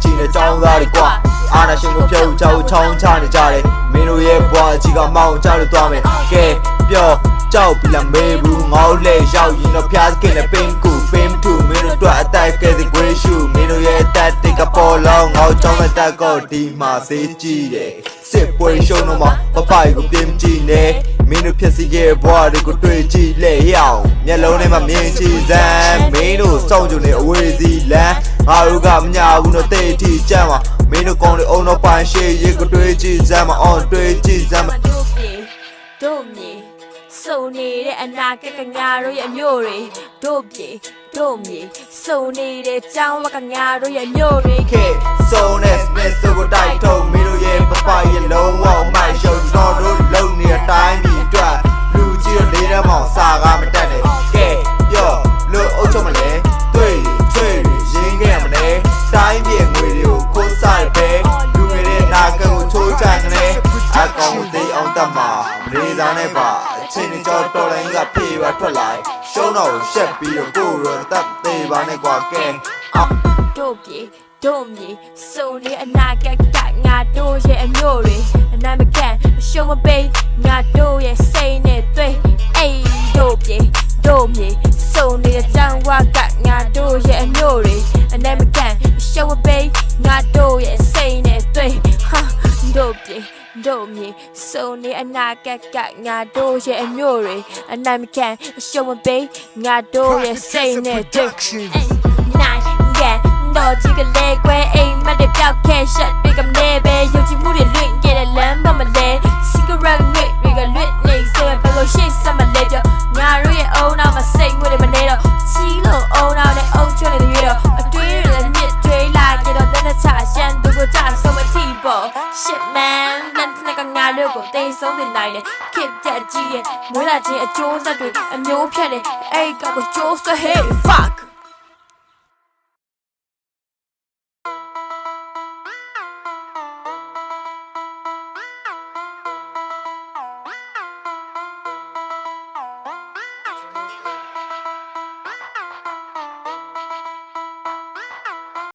ကြီးနဲ့ကြောင်းသားတွေကွာအာနာရှင်ကိုဖြုတ်ချောက်ချောင်းချနေကြတယ်မင်းတို့ရဲ့ဘွားကြီးကမောင်းချလို့သွားမယ်ကဲပြောကြောက်ပြီးလာမေးဘူးငေါ့လေရောက်ရင်တော့ဖျားစကင်နဲ့ပင်ကူပင်ထူမင်းတို့တွေ့အတိုက်ကဲစီခွေးရှူမင်းတို့ရဲ့တက်တိတ်ကပေါ်လောင်းငေါ့ကြောင်းတဲ့တက်ကောဒီမှာစေးကြည့်တယ်စစ်ပွဲရှုံးတော့မှပပိုင်ကိုပြင်ကြည့်နေမင်းတို့ဖြစ်စီရဲ့ဘွားတွေကိုတွေ့ကြည့်လေရအောင်မျက်လုံးထဲမှာမြင်ကြည့်စမ်းမင်းတို့စောင့်ကြနေအဝေးစီလမ်းငါတို့ကမညာဘူးတော့တိတ်ထီကြမ်းပါမင်းတို့ကောင်းတဲ့အုံတော့ပိုင်ရှေ့ရေကိုတွေ့ကြည့်စမ်းမအောင်တွေ့ကြည့်စမ်းမတို့မြေစုံနေတဲ့အနာကကညာတို့ရဲ့မြို့တွေတို့မြေစုံနေတဲ့ကျောင်းဝကညာတို့ရဲ့မြို့တွေခေစုံနဲ့ Smith ဆိုကိုတိုက်ထုံမင်းတို့ရဲ့ပပရဲ့လုံးဝမိုက်ရှုံကျွန်တော်တို့လုံနေတဲ့အတိုင်းဒီအတွက်လူကြီးတို့လေးတန်းမောင်စာကားမတက်နဲ့ကဲပြောလို့အုပ်ချုပ်မလဲတွေ့ချွေရင်းခဲ့ရမလဲတိုင်းပြေငွေတွေကိုခိုးစားပဲလူငယ်တဲ့နာကန်ကိုချိုးချနေအကောင်သေးအောင်တတ်မှာနေသားနဲ့ပါအချင်းကြောတော်လိုင်းကပြေပါထွက်လာရှုံးတော့ရှက်ပြီးတော့ကိုရောတပ်သေးပါနဲ့ကွာကဲတို့မြေစုံနေအနာကကငါတို့ရဲ့အမျိုးတွေအနာမကန်ရှုံးမပေးငါတို့ရဲ့စိတ်နဲ့တွေ့အေးတို့မြေစုံနေတဲ့ကျောင်းဝကငါတို့ရဲ့အမျိုးတွေအနာမကန်ရှုံးမပေးငါတို့ရဲ့စိတ်နဲ့တွေ့ဟာတို့မြေစုံနေအနာကကငါတို့ရဲ့အမျိုးတွေအနာမကန်ရှုံးမပေးငါတို့ရဲ့စိတ်နဲ့တွေ့တော့ကြည့်ကလေးကွယ်အိမ်မက်တဲ့ပြောက်ခဲရှက်ပြီးကမနေပဲယုံကြည်မှုတွေလွင့်ခဲ့တဲ့လမ်းမမလဲစီဂရက်ငွေတွေကလွင့်နေစေဘယ်လိုရှိစမလဲကြငါတို့ရဲ့အုံနောက်မှာစိတ်ငွေတွေမနေတော့ချီလို့အုံနောက်နဲ့အုံချွတ်နေတယ်တော့အတွေးတွေလည်းမြစ်တွေးလာကြတော့လက်နဲ့ချရှမ်းသူကိုကြဆုံးမထီပေါ့ shit man လမ်းနဲ့ကငါတို့ကိုတိတ်ဆုံးနေလိုက်တယ်ခစ်တက်ကြီးရဲ့မွေးလာခြင်းအကျိုးဆက်တွေအမျိုးဖြတ်တယ်အဲ့ကောက်ကိုကျိုးဆွဲ hey fuck